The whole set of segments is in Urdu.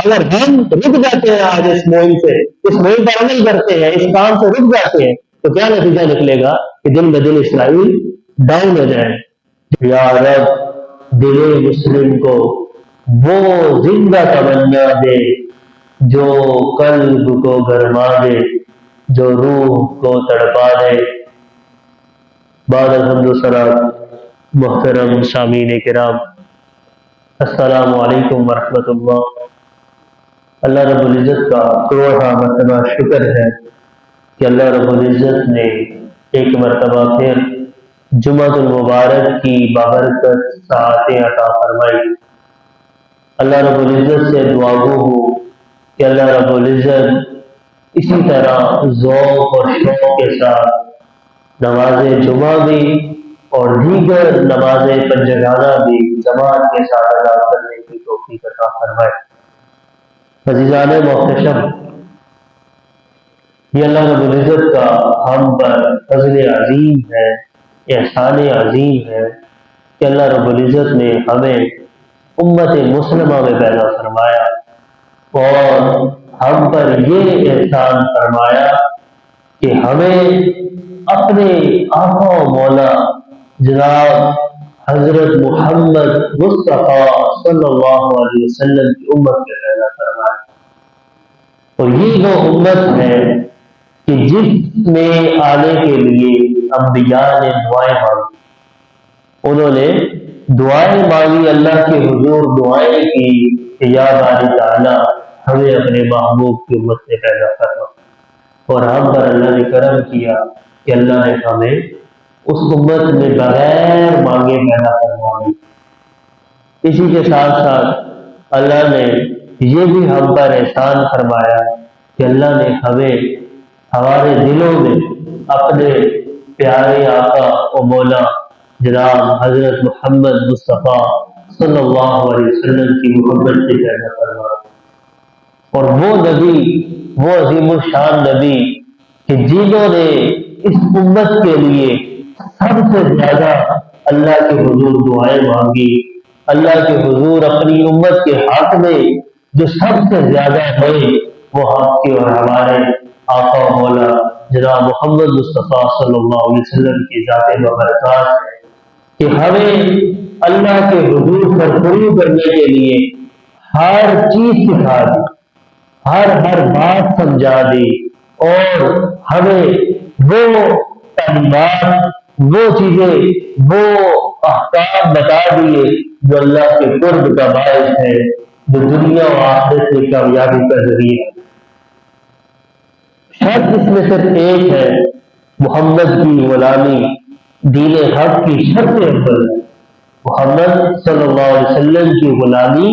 اگر ہم رک جاتے ہیں آج اس مہم سے، اس مہم پر عمل کرتے ہیں، اس کام سے رک جاتے ہیں، تو کیا نتیجہ نکلے گا کہ دن بدن اسرائیل ڈاؤن ہو جائے۔ یا رب دل مسلم کو وہ زندہ تمنا دے جو قلب کو گرما دے، جو روح کو تڑپا دے۔ بعد الحمد والصلاۃ، محترم سامعین کرام، السلام علیکم ورحمۃ اللہ۔ اللہ رب العزت کا کروڑا مرتبہ شکر ہے کہ اللہ رب العزت نے ایک مرتبہ پھر جمعۃ المبارک کی بابرکت ساعتیں عطا فرمائی۔ اللہ رب العزت سے دعا گو ہوں کہ اللہ رب العزت اسی طرح ذوق اور شوق کے ساتھ نماز جمعہ بھی اور دیگر نماز پنجگانہ بھی جماعت کے ساتھ ادا کرنے کی توفیق عطا فرمائے۔ عزیزان محتشم، یہ اللہ رب العزت کا ہم پر فضل عظیم ہے، احسان عظیم ہے کہ اللہ رب العزت نے ہمیں امت مسلمہ میں پیدا فرمایا اور ہم پر یہ احسان فرمایا کہ ہمیں اپنے آقا و مولا جناب حضرت محمد مصطفیٰ صلی اللہ علیہ وسلم کی امت میں پیدا فرمایا۔ اور یہ وہ امت ہے کہ جس میں آنے کے لیے انبیاء نے دعائیں مانگی، انہوں نے دعائیں مانگی، اللہ کے حضور دعائیں کی کہ یا باری تعالیٰ ہمیں اپنے محبوب کی امت سے پیدا کرنا، اور ہم پر اللہ نے کرم کیا کہ اللہ نے ہمیں اس امت میں بغیر مانگے پیدا کروا دی۔ اسی کے ساتھ ساتھ اللہ نے یہ بھی ہم پر احسان فرمایا کہ اللہ نے ہمیں ہمارے دلوں میں اپنے پیارے آقا و مولا جناب حضرت محمد مصطفیٰ صلی اللہ علیہ وسلم کی محبت سے پیدا فرمایا۔ اور وہ نبی، وہ عظیم الشان نبی کہ جنہوں نے اس امت کے لیے سب سے زیادہ اللہ کے حضور دعائیں مانگی، اللہ کے حضور اپنی امت کے حق میں جو سب سے زیادہ ہوئے وہ آپ کے اور ہمارے آقا و مولا جناب محمد مصطفیٰ صلی اللہ علیہ وسلم کی ذات بابرکات ہے کہ ہمیں اللہ کے حضور پر قرب کرنے کے لیے ہر چیز سکھا دی، ہر بات سمجھا دی، اور ہمیں وہ تعلیمات، وہ چیزیں، وہ احکام بتا دیے جو اللہ کے قرب کا باعث ہے، جو دنیا و آخرت کی کامیابی کا ذریعہ ہے۔ شرط اس میں صرف ایک ہے، محمد کی غلامی دین حق کی شرط اول ہے۔ محمد صلی اللہ علیہ وسلم کی غلامی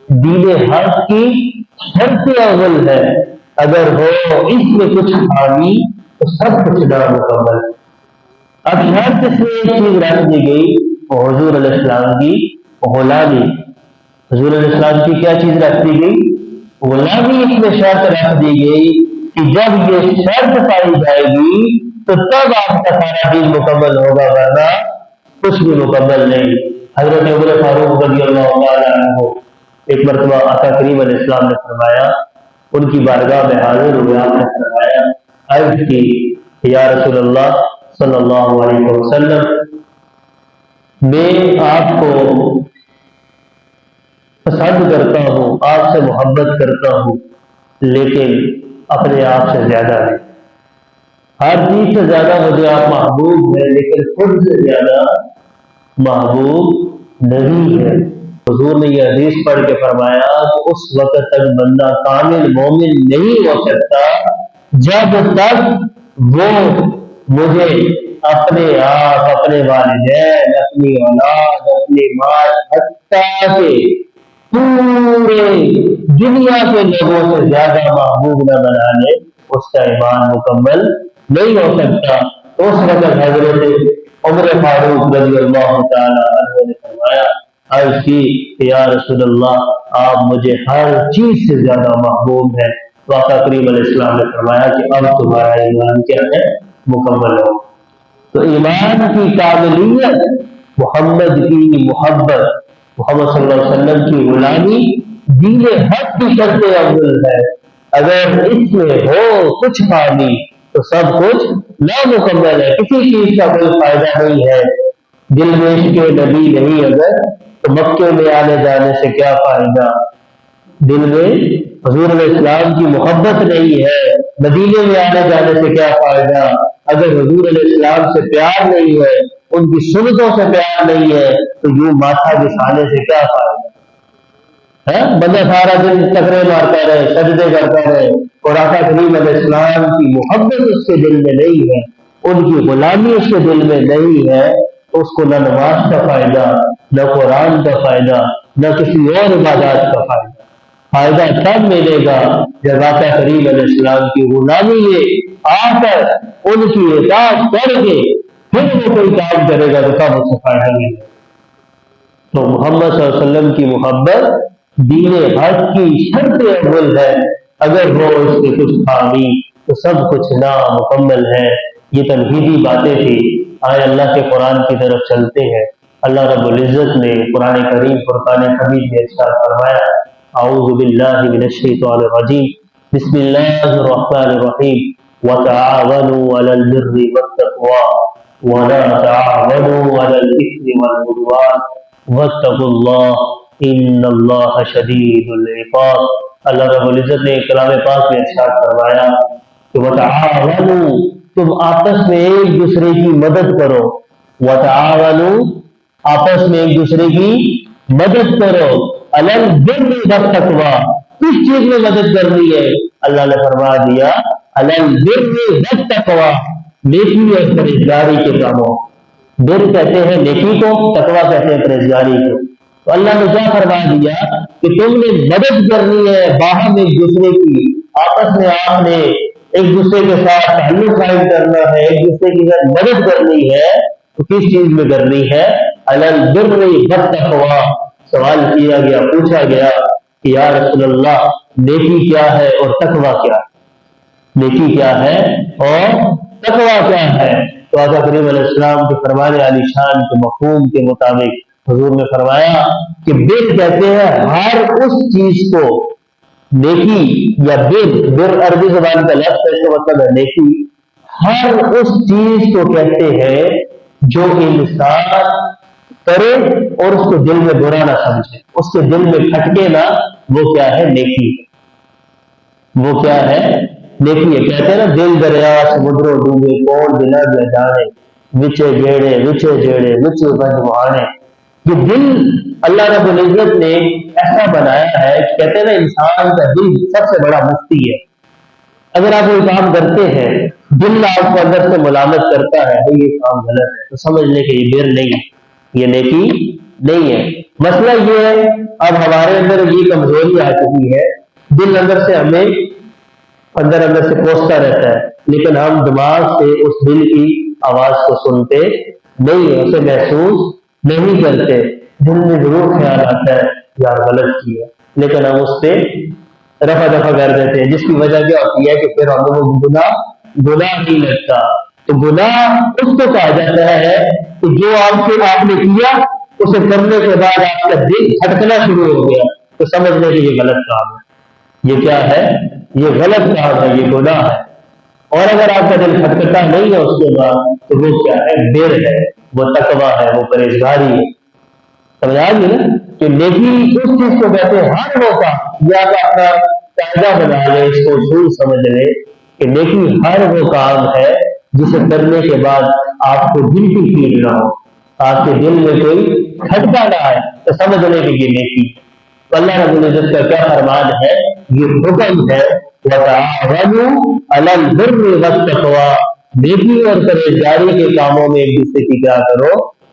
دین حق کی شرط اول ہے، اگر ہو اس میں کچھ خامی تو سب کچھ نامکمل ہے۔ اب شرط اس میں ایک چیز رکھ دی گئی، وہ حضور علیہ السلام کی غلامی۔ حضور علیہ السلام کی کیا چیز رکھ دی گئی؟ غلامی۔ اس میں شرط رکھ دی گئی کہ جب یہ شرط پائی جائے گی تو تب آپ کا سارا دین مکمل ہوگا، ورنہ کچھ بھی مکمل نہیں۔ حضرت عمر فاروق رضی اللہ تعالیٰ عنہ ایک مرتبہ آقا کریم علیہ السلام نے فرمایا، ان کی بارگاہ میں حاضر ہوئے، آپ نے فرمایا، عرض کی یا رسول اللہ صلی اللہ علیہ وسلم، میں آپ کو پسند کرتا ہوں، آپ سے محبت کرتا ہوں، لیکن اپنے آپ سے زیادہ نہیں۔ ہر چیز سے زیادہ مجھے آپ محبوب ہیں، لیکن خود سے زیادہ محبوب نہیں ہے۔ حضور نے یہ حدیث پڑھ کے فرمایا کہ اس وقت تک بندہ کامل مومن نہیں ہو سکتا جب تک وہ مجھے اپنے آپ، اپنے والدین، اپنی اولاد، اپنی مال، حتیٰ کہ پورے دنیا کے لوگوں سے زیادہ محبوب نہ بنا لے، اس کا ایمان مکمل نہیں ہو سکتا۔ تو اس وقت حضرت عمر فاروق رضی اللہ تعالیٰ عنہ نے فرمایا، عرض کی کہ یا رسول اللہ آپ مجھے ہر چیز سے زیادہ محبوب ہیں۔ تو آقا کریم علیہ السلام نے فرمایا کہ اب تمہارا ایمان کیا ہے؟ مکمل ہو۔ تو ایمان کی کاملیت، محمد کی محبت، محمد صلی اللہ علیہ وسلم کی غلامی دین حق کی شرط اول ہے، اگر اس میں ہو کچھ خامی تو سب کچھ نامکمل ہے، کسی چیز کا کوئی فائدہ نہیں ہے۔ دل میں عشق نبی نہیں اگر تو مکے میں آنے جانے سے کیا فائدہ، دل میں حضور علیہ السلام کی محبت نہیں ہے، مدینے میں آنے جانے سے کیا فائدہ، اگر حضور علیہ السلام سے پیار نہیں ہے، ان کی سنتوں سے پیار نہیں ہے تو یوں ماتھا گھسانے سے کیا فائدہ ہے؟ بندہ سارا دن ٹکرے مارتا رہے، سجدے کرتا رہے، اور آقا کریم علیہ السلام کی محبت اس کے دل میں نہیں ہے، ان کی غلامی اس کے دل میں نہیں ہے، تو اس کو نہ نماز کا فائدہ، نہ قرآن کا فائدہ، نہ کسی اور عبادات کا فائدہ۔ فائدہ تب ملے گا جب آقا کریم علیہ السلام کی غلامی میں آ کر ان کی اطاعت کر کے پھر وہ کوئی کام کرے گا تو تب اسے فائدہ ملے گا۔ تو محمد صلی اللہ علیہ وسلم کی محبت دین حق کی شرط اول ہے، اگر ہو اس میں کچھ خامی تو سب کچھ نامکمل ہے۔ یہ تنقیدی باتیں تھی، آئے اللہ کے قرآن کی طرف چلتے ہیں۔ اللہ رب العزت نے قرآن کریم فرقان حمید میں ارشاد فرمایا، اعوذ باللہ من الشیطان الرجیم، بسم اللہ الرحمن الرحیم، وتعاونوا علی البر والتقوی ولا تعاونوا علی الاثم والعدوان واتقوا اللہ ان اللہ شدید العقاب۔ اللہ رب العزت نے کلام پاک میں ارشاد فرمایا کہ وتعاونوا، تم آپس میں ایک دوسرے کی مدد کرو، وتعاونوا، آپس میں ایک دوسرے کی مدد کرو، علی البر والتقوی، کس چیز میں مدد کرنی ہے؟ اللہ نے فرما دیا علی البر والتقوی، نیکی اور پرہیزگاری کے کاموں۔ بر کہتے ہیں نیکی کو، تقوی کہتے ہیں پرہیزگاری کو۔ تو اللہ نے کیا فرما دیا کہ تم نے مدد کرنی ہے باہم ایک دوسرے کی، آپس میں آپ نے ایک دوسرے کے ساتھ تعلق قائم کرنا ہے، ایک دوسرے کی مدد کرنی ہے، تو کس چیز میں کرنی ہے؟ علی البر والتقوی۔ سوال کیا گیا، پوچھا گیا کہ یا رسول اللہ نیکی کیا ہے اور تقوی کیا ہے؟ نیکی کیا ہے اور تقوی کیا ہے؟ تو آقا کریم علیہ السلام کے فرمان علی شان کے مفہوم کے مطابق حضور نے فرمایا کہ بر کہتے ہیں ہر اس چیز کو، نیکی یا بر عربی زبان کا لفظ ہے، اس کا مطلب ہے نیکی، ہر اس چیز کو کہتے ہیں جو انسان کرے اور اس کو دل میں برا نہ سمجھے، اس کے دل میں کھٹکے نہ، وہ کیا ہے؟ نیکی ہے۔ وہ کیا ہے؟ نیکی ہے۔ کہتے ہیں نا دل دریا سمندروں ڈوبے کون دلا گیا جانے، وچے جیڑے وچے بند وہانے۔ یہ دل اللہ رب العزت نے ایسا بنایا ہے، کہتے ہیں نا انسان کا دل سب سے بڑا مفتی ہے۔ اگر آپ کوئی کام کرتے ہیں، دل آپ کو اندر سے ملامت کرتا ہے بھئی یہ کام غلط ہے، تو سمجھ لیں کہ یہ بر نہیں ہے، یہ نیکی نہیں ہے۔ مسئلہ یہ ہے اب ہمارے اندر یہ کمزوری آ چکی ہے، دل اندر سے ہمیں اندر سے کوستا رہتا ہے، لیکن ہم دماغ سے اس دل کی آواز کو سنتے نہیں ہیں، اسے محسوس نہیں کرتے۔ دل میں ضرور خیال آتا ہے یار غلط کیا، لیکن ہم اس پہ رفع دفع کر دیتے ہیں، جس کی وجہ کیا ہوتی ہے کہ پھر ہمیں وہ گناہ نہیں لگتا۔ تو گناہ اس کو کہا جاتا ہے کہ جو آپ نے کیا اسے کرنے کے بعد آپ کا دل کھٹکنا شروع ہو گیا، تو سمجھ لیں کہ یہ غلط کام ہے، یہ کیا ہے؟ یہ غلط کام ہے، یہ گناہ ہے۔ اور اگر آپ کا دل کھٹکتا نہیں ہے اس کے بعد تو وہ کیا ہے؟ بر ہے، وہ تقوی ہے، وہ پرہیزگاری ہے۔ سمجھا گی نا کہ نیکی اس چیز کو کہتے ہیں ہر وہ کام، یا آپ اپنا قاعدہ بنا لیں، اس کو اصول سمجھ لیں کہ نیکی ہر وہ کام ہے جسے کرنے کے بعد آپ کو دل کی فیل نہ ہو، آپ کے دل میں کوئی کھٹکا نہ آئے، تو سمجھ لیں کہ یہ نیکی۔ تو اللہ رب العزت کا کیا فرمان ہے؟ یہ حکم ہے وَتَعَاوَنُوا عَلَى الْبِرِّ وَالتَّقْوَىٰ، نیکی اور پرہیزگاری کے کاموں میں ایک دوسرے کی کیا کرو؟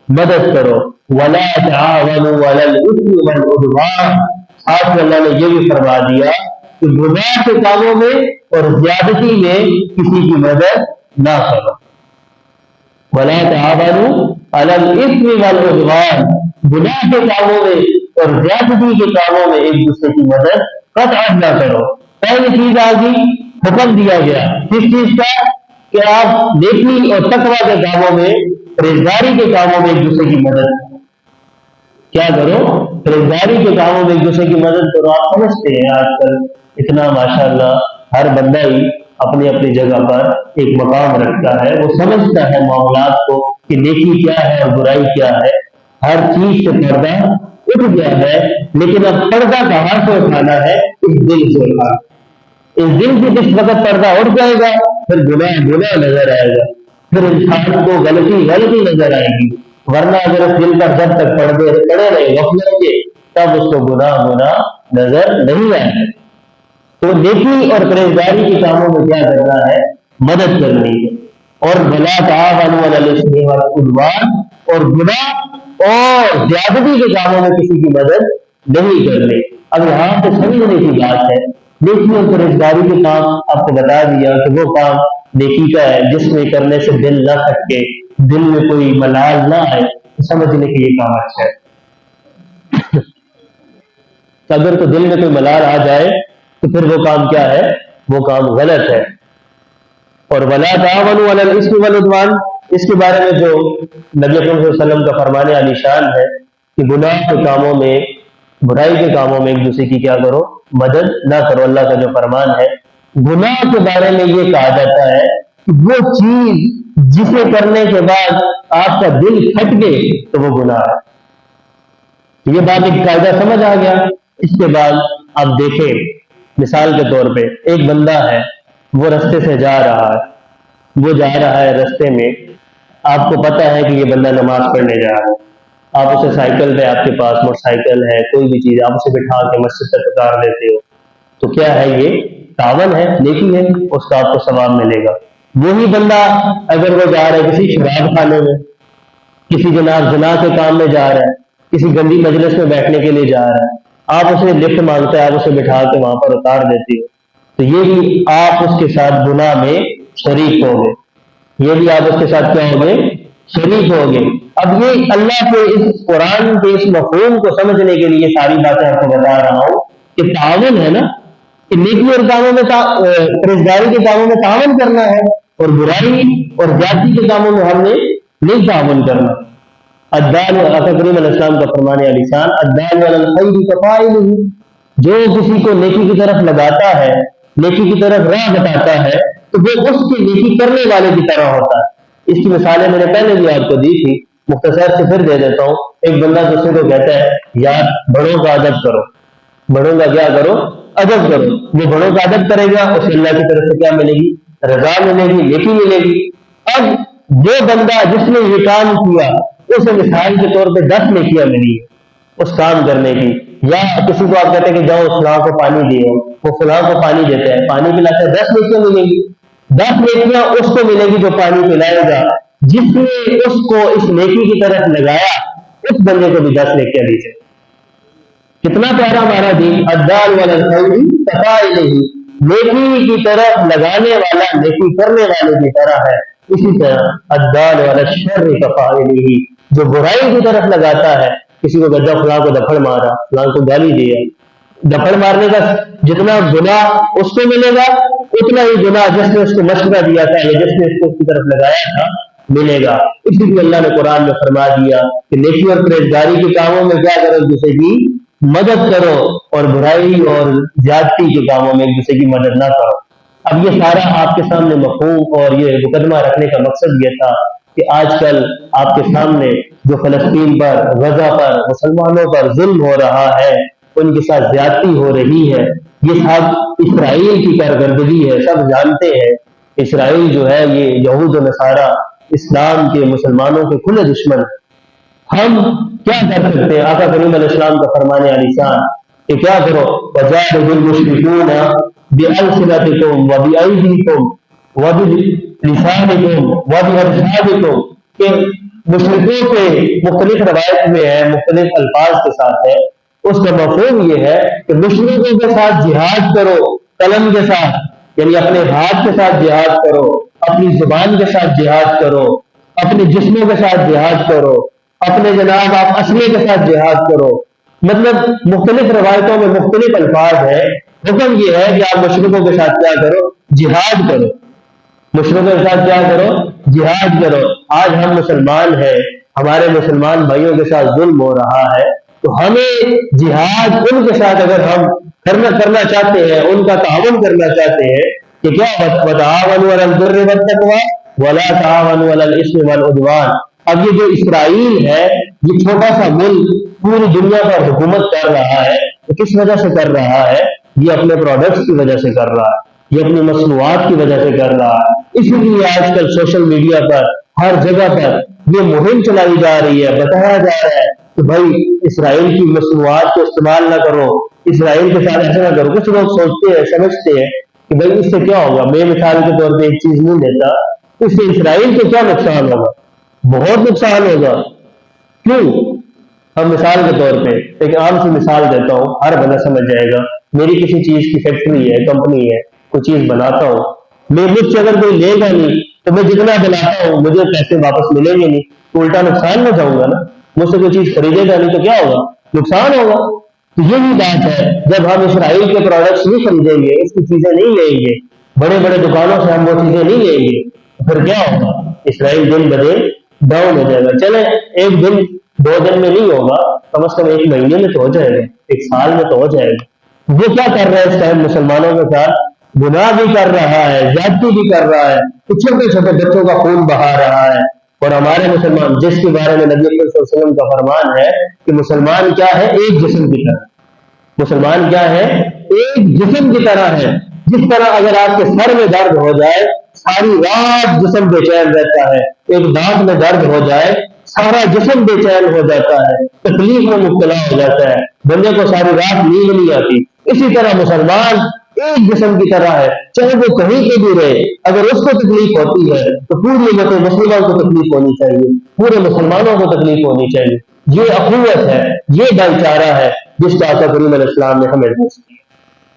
مدد کرو۔ وَلَا تَعَاوَنُوا عَلَى الْإِثْمِ وَالْعُدْوَانِ، ساتھ میں اللہ نے یہ بھی فرما دیا کہ گناہ کے کاموں میں اور زیادتی میں کسی کی مدد نہ کرو۔ وَلَا تَعَاوَنُوا عَلَى الْإِثْمِ وَالْعُدْوَانِ، گناہ کے کاموں میں اور زیادتی کے کاموں میں ایک دوسرے کی مدد قطعاً نہ کرو۔ پہلی چیز آ گئی، حکم دیا گیا کس چیز کا؟ کہ آپ نیکی اور تقوی کے کاموں میں، پرہیزگاری کے کاموں میں ایک دوسرے کی مدد کیا کرو؟ خریداری کے کاموں میں ایک دوسرے کی مدد کرو. آپ سمجھتے ہیں آج کل اتنا ماشاءاللہ ہر بندہ ہی اپنی اپنی جگہ پر ایک مقام رکھتا ہے، وہ سمجھتا ہے معاملات کو کہ نیکی کیا ہے اور برائی کیا ہے. ہر چیز سے پردہ اٹھ گیا ہے، لیکن اب پردہ کہاں سے اٹھانا ہے؟ اس دل سے اٹھانا. اس دل سے جس وقت پردہ اٹھ جائے گا پھر گناہ گناہ نظر آئے گا، پھر انسان کو غلطی غلطی نظر آئے گی. ورنہ اگر اس دل پر جب تک پردے پڑے رہے غفلت کے، تب اس کو گناہ گناہ نظر نہیں آئے گا. تو نیکی اور پرہیزگاری کے کاموں میں کیا کرنا ہے؟ مدد کرنی ہے. اور بلا تعاونوا علی الاثم والعدوان، اور گناہ اور زیادتی کے کاموں میں کسی کی مدد نہیں کرنی. اب یہاں پہ سمجھنے کی بات ہے، نیکی اور پرہیزگاری کے کام آپ کو بتا دیا کہ وہ کام نیکی کا ہے جس میں کرنے سے دل نہ تھکے، دل میں کوئی ملال نہ آئے، تو سمجھنے کے یہ کام اچھا ہے. اگر تو دل میں کوئی ملال آ جائے تو پھر وہ کام کیا ہے؟ وہ کام غلط ہے. اور ولا تعاونوا علی الاثم والعدوان، اس کے بارے میں جو نبی اکرم صلی اللہ علیہ وسلم کا فرمان علی شان ہے کہ گناہ کے کاموں میں، برائی کے کاموں میں ایک دوسرے کی کیا کرو؟ مدد نہ کرو. اللہ کا جو فرمان ہے، گناہ کے بارے میں یہ کہا جاتا ہے کہ وہ چیز جسے کرنے کے بعد آپ کا دل پھٹ گئے تو وہ گناہ ہے. یہ بات ایک قاعدہ سمجھ آ گیا. اس کے بعد آپ دیکھیں، مثال کے طور پہ ایک بندہ ہے، وہ رستے سے جا رہا ہے، وہ جا رہا ہے رستے میں، آپ کو پتا ہے کہ یہ بندہ نماز پڑھنے جا رہا ہے. آپ اسے سائیکل پہ، آپ کے پاس موٹر سائیکل ہے، کوئی بھی چیز، آپ اسے بٹھا کے مسجد تک اتار دیتے ہو. تو کیا ہے؟ یہ تعاون ہے، نیکی ہے، اس کا آپ کو ثواب ملے گا. وہی بندہ اگر وہ جا رہا ہے کسی شراب خانے میں، کسی جناب زنا کے کام میں جا رہا ہے، کسی گندی مجلس میں بیٹھنے کے لیے جا رہا ہے، آپ اسے لفٹ مانگتے ہیں، آپ اسے بٹھا کے وہاں پر اتار دیتے ہو، تو یہ بھی آپ اس کے ساتھ گناہ میں شریک ہو گئے. یہ بھی آپ اس کے ساتھ کیا ہو گئے؟ شریک ہو گئے. اب یہ اللہ کے اس قرآن کے اس مفہوم کو سمجھنے کے لیے ساری باتیں آپ کو بتا رہا ہوں کہ تعاون ہے نا، کہ نیکی اور کاموں میں پرہیزگاری کے کاموں میں تعاون کرنا ہے، اور برائی اور زیادتی کے کاموں میں ہم نے نہیں تعاون کرنا. الدال آقا کریم علیہ السلام کا فرمان علی شان، الدال علی الخیر کفاعلہ، جو کسی کو نیکی کی طرف لگاتا ہے، نیکی کی طرف راہ بتاتا ہے، تو وہ اس کی نیکی کرنے والے کی طرح ہوتا ہے. اس کی مثالیں میں نے پہلے بھی آپ کو دی تھی، مختصر سے پھر دے دیتا ہوں. ایک بندہ دوسرے کو کہتا ہے یار بڑوں کا ادب کرو، بڑوں کا کیا کرو؟ ادب کرو. وہ بڑوں کا ادب کرے گا، اسے اللہ کی طرف سے کیا ملے گی؟ رضا ملے گی، نیکی ملے گی. اب وہ بندہ جس نے یہ کام کیا، اسے مثال کے طور پہ 10 نیکیاں ملی اس کام کرنے کی. یا کسی کو آپ کہتے ہیں کہ جاؤ فلاں کو پانی دیو، وہ فلاں کو پانی دیتا ہے، پانی پلاتا ہے، 10 نیکیاں ملیں گی. 10 نیکیاں اس کو ملے گی جو پانی پلائے گا. جس نے اس کو اس نیکی کی طرف لگایا، اس بندے کو بھی 10 نیکیاں دی جائے. کتنا پیارا ہمارا دین. الدال علی الخیر کفاعلہ، نیکی کی طرف لگانے والا نیکی کرنے والے کی طرح ہے. اسی طرح الدال علی الشر کفاعلہ، جو برائی کی طرف لگاتا ہے، کسی کو گدا فلاں کو دفڑ مارا، فلاں کو گالی دیا، دفڑ مارنے کا جتنا گناہ اس کو ملے گا، اتنا ہی گناہ جس نے اس کو مشورہ دیا تھا یا جس نے اس کو اس کی طرف لگایا تھا ملے گا. اسی لیے اللہ نے قرآن میں فرما دیا کہ نیکی اور پرہیزگاری کے کاموں میں کیا کرو؟ ایک دوسرے کی مدد کرو، اور برائی اور زیادتی کے کاموں میں ایک دوسرے کی مدد نہ کرو. اب یہ سارا آپ کے سامنے مفہوم اور یہ مقدمہ رکھنے کا مقصد یہ تھا کہ آج کل آپ کے سامنے جو فلسطین پر، غزہ پر، مسلمانوں پر ظلم ہو رہا ہے، ان کے ساتھ زیادتی ہو رہی ہے، یہ سب اسرائیل کی کارکردگی ہے. سب جانتے ہیں اسرائیل جو ہے یہ یہود و نصارہ اسلام کے، مسلمانوں کے کھلے دشمن ہیں. ہم کیا کر سکتے ہیں؟ آقا کریم علیہ السلام کا فرمان علی شان کہ کیا کرو؟ وجاہدوا المشرکون بألسنتکم وبأیدیکم وبلسانکم وبأبصارکم، کہ مشرکوں کے مختلف روایت میں ہے، مختلف الفاظ کے ساتھ ہے. اس کا مفہوم یہ ہے کہ مشرکوں کے ساتھ جہاد کرو، قلم کے ساتھ، یعنی اپنے ہاتھ کے ساتھ جہاد کرو، اپنی زبان کے ساتھ جہاد کرو، اپنے جسموں کے ساتھ جہاد کرو، اپنے جناب آپ اسلحے کے ساتھ جہاد کرو. مطلب مختلف روایتوں میں مختلف الفاظ ہے. حکم یہ ہے کہ آپ مشرکوں کے ساتھ کیا کرو؟ جہاد کرو. مشرکوں کے ساتھ کیا کرو؟ جہاد کرو. آج ہم مسلمان ہیں، ہمارے مسلمان بھائیوں کے ساتھ ظلم ہو رہا ہے، تو ہمیں جہاد ان کے ساتھ اگر ہم کرنا چاہتے ہیں، ان کا تعاون کرنا چاہتے ہیں کہ کیا وتعاونوا علی البر والتقوی ولا تعاونوا علی الاثم والعدوان۔ اب یہ جو اسرائیل ہے، یہ چھوٹا سا ملک پوری دنیا پر حکومت کر رہا ہے، تو کس وجہ سے کر رہا ہے؟ یہ اپنے پروڈکٹس کی وجہ سے کر رہا ہے، یہ اپنی مصنوعات کی وجہ سے کر رہا ہے۔ اسی لیے آج کل سوشل میڈیا پر ہر جگہ پر یہ مہم چلائی جا رہی ہے، بتایا جا رہا ہے کہ بھائی اسرائیل کی مصنوعات کو استعمال نہ کرو، اسرائیل کے ساتھ ایسا نہ کرو۔ کچھ لوگ سوچتے ہیں، سمجھتے ہیں کہ بھائی اس سے کیا ہوگا، میں مثال کے طور پہ ایک چیز نہیں لیتا، اس سے اسرائیل کو کیا نقصان ہوگا؟ بہت نقصان ہوگا۔ کیوں؟ ہم مثال کے طور پہ ایک عام سی مثال دیتا ہوں، ہر بندہ سمجھ جائے گا۔ میری کسی چیز کی فیکٹری ہے، کمپنی ہے، کوئی چیز بناتا ہوں، میں مجھ سے اگر کوئی لے گا نہیں تو میں جتنا بناتا ہوں مجھے پیسے واپس ملیں گے نہیں، تو الٹا نقصان میں جاؤں گا نا۔ مجھ سے کوئی چیز خریدے گا نہیں تو کیا ہوگا؟ نقصان ہوگا۔ تو یہی بات ہے، جب ہم اسرائیل کے پروڈکٹس نہیں خریدیں گے، اس کی چیزیں نہیں لیں گے، بڑے بڑے دکانوں سے ہم وہ چیزیں نہیں لیں گے، تو پھر کیا ہوگا؟ اسرائیل دن بدن ڈاؤن ہو جائے گا۔ چلے ایک دن 2 دن میں نہیں ہوگا، کم از کم 1 مہینے میں تو ہو جائے گا، 1 سال میں تو ہو جائے گا۔ وہ کیا کر رہا ہے اس ٹائم مسلمانوں کے ساتھ؟ گناہ بھی کر رہا ہے، زیادتی بھی کر رہا ہے، چھوٹے چھوٹے بچوں کا خون بہا رہا ہے۔ اور ہمارے مسلمان، جس کے بارے میں نبی صلی اللہ علیہ وسلم کا فرمان ہے کہ مسلمان کیا ہے؟ ایک جسم کی طرح۔ مسلمان کیا ہے؟ ایک جسم کی طرح ہے۔ جس طرح اگر آپ کے سر میں درد ہو جائے ساری رات جسم بے چین رہتا ہے، ایک دانت میں درد ہو جائے سارا جسم بے چین ہو جاتا ہے، تکلیف میں مبتلا ہو جاتا ہے، بندے کو ساری رات نیند نہیں آتی۔ اسی طرح مسلمان ایک جسم کی طرح ہے، چاہے وہ کہیں پہ بھی رہے، اگر اس کو تکلیف ہوتی ہے تو پوری امت مسلمہ کو تکلیف ہونی چاہیے، پورے مسلمانوں کو تکلیف ہونی چاہیے۔ یہ اخوت ہے، یہ بھائی چارہ ہے جس کا کریم علیہ السلام نے ہمیں درس دیا۔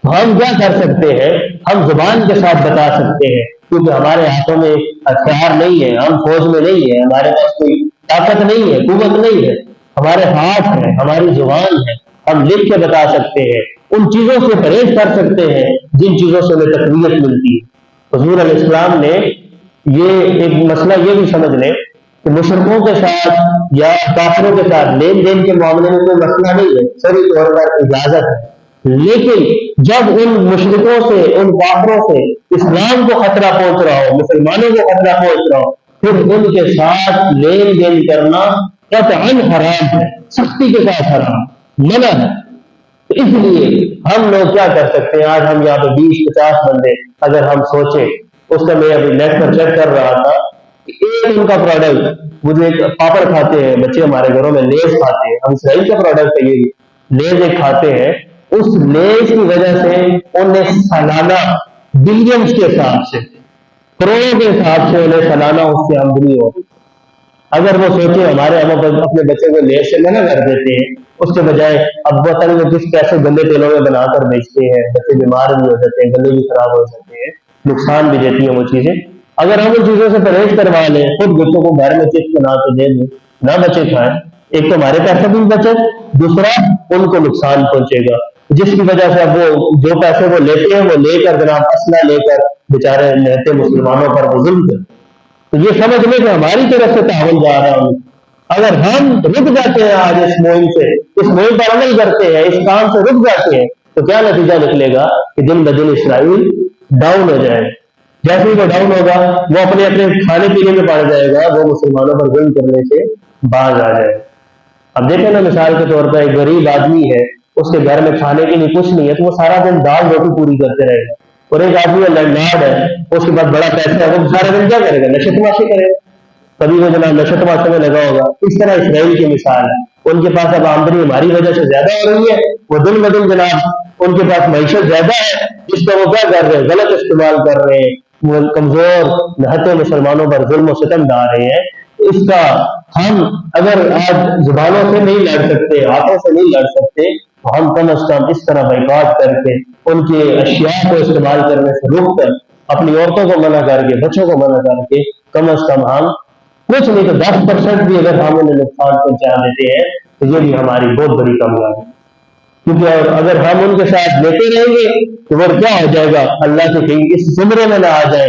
ہم کیا کر سکتے ہیں؟ ہم زبان کے ساتھ بتا سکتے ہیں، کیونکہ ہمارے ہاتھوں میں ہتھیار نہیں ہے، ہم فوج میں نہیں ہے، ہمارے پاس کوئی طاقت نہیں ہے، قوت نہیں ہے، ہمارے ہاتھ ہے، ہماری زبان ہے، ہم لکھ کے بتا سکتے ہیں، ان چیزوں سے پرہیز کر سکتے ہیں جن چیزوں سے ہمیں تقویت ملتی ہے۔ حضور علیہ السلام نے یہ ایک مسئلہ یہ بھی سمجھ لیں کہ مشرکوں کے ساتھ یا کافروں کے ساتھ لین دین کے معاملے میں کوئی مسئلہ نہیں ہے، شرعی طور پر اجازت ہے، لیکن جب ان مشرکوں سے، ان کافروں سے اسلام کو خطرہ پہنچ رہا ہو، مسلمانوں کو خطرہ پہنچ رہا ہو، پھر ان کے ساتھ لین دین کرنا قطعاً حرام ہے، سختی کے ساتھ حرام، منع ہے۔ تو اس لیے ہم لوگ کیا کر سکتے ہیں؟ آج ہم یہاں پہ 20-50 بندے اگر ہم سوچیں، اس کا میں ابھی نیٹ پر چیک کر رہا تھا کہ ایک ان کا پروڈکٹ، مجھے ایک پاپڑ کھاتے ہیں بچے ہمارے گھروں میں، لیز کھاتے ہیں، ہم اسرائیل کا پروڈکٹ ہے، یہ لیز ایک کھاتے ہیں، اس لیز کی وجہ سے انہیں سالانہ بلینز کے حساب سے، کروڑوں کے حساب سے انہیں سالانہ اس سے آمدنی ہوتی۔ اگر وہ سوچیں ہمارے ہم اپنے بچے کو لیز سے منع کر دیتے ہیں، اس کے بجائے اب وطن میں کس کیسے گندے تیلوں میں بنا کر بیچتے ہیں، بچے بیمار بھی ہو جاتے ہیں، گلے بھی خراب ہو جاتے ہیں، نقصان بھی دیتی ہیں وہ چیزیں۔ اگر ہم ان چیزوں سے پرہیز کروا لیں، خود بچوں کو گھر میں چپس بنا کے دے دیں، نہ بچے کھائیں، ایک تو ہمارے پیسے بھی بچے، دوسرا ان کو نقصان پہنچے گا، جس کی وجہ سے اب وہ جو پیسے وہ لیتے ہیں وہ لے کر جناب اسلحہ لے کر بیچارے رہتے مسلمانوں پر وہ ظلم کرتے۔ تو یہ سمجھ لیں کہ ہماری طرف سے تعاون جا رہا ہے۔ اگر ہم رک جاتے ہیں آج اس مہم سے، اس مہم پر عمل کرتے ہیں، اس کام سے رک جاتے ہیں، تو کیا نتیجہ نکلے گا کہ دن بدن اسرائیل ڈاؤن ہو جائے۔ جیسے ہی وہ ڈاؤن ہوگا وہ اپنے اپنے کھانے پینے میں پڑ جائے گا، وہ مسلمانوں پر ظلم کرنے سے باز آ جائے۔ اب دیکھیں نا، مثال کے طور پر ایک غریب آدمی ہے، اس کے گھر میں کھانے کے لیے کچھ نہیں ہے، تو وہ سارا دن دال روٹی پوری کرتے رہے گا۔ اور ایک آدمی لینڈ ہے، اس کے پاس بڑا پیسہ ہے، وہ سارا دن کیا کرے گا؟ نشے تماشے کرے گا، کبھی وہ جناب نشے تماشے میں لگا ہوگا۔ اس طرح اسرائیل کی مثال ہے، ان کے پاس اب آمدنی ہماری وجہ سے زیادہ ہو رہی ہے، وہ دن بدن جناب ان کے پاس معیشت زیادہ ہے، جس کا وہ کیا کر رہے ہیں؟ غلط استعمال کر رہے ہیں، وہ کمزور نہتے مسلمانوں پر ظلم و ستم ڈال رہے ہیں۔ اس کا ہم اگر آج زبانوں سے نہیں لڑ سکتے، ہاتھوں سے نہیں لڑ سکتے، تو ہم کم از کم اس طرح بائیکاٹ کر کے، ان کے اشیاء کو استعمال کرنے سے روک کر، اپنی عورتوں کو منع کر کے، بچوں کو منع کر کے، کم از کم ہم کچھ نہیں تو 10% بھی اگر ہم انہیں نقصان پہنچا دیتے ہیں تو یہ بھی ہماری بہت بڑی کامیابی ہے۔ کیونکہ اگر ہم ان کے ساتھ لیتے رہیں گے تو وہ کیا ہو جائے گا؟ اللہ کے کہیں اس زمرے میں نہ آ جائے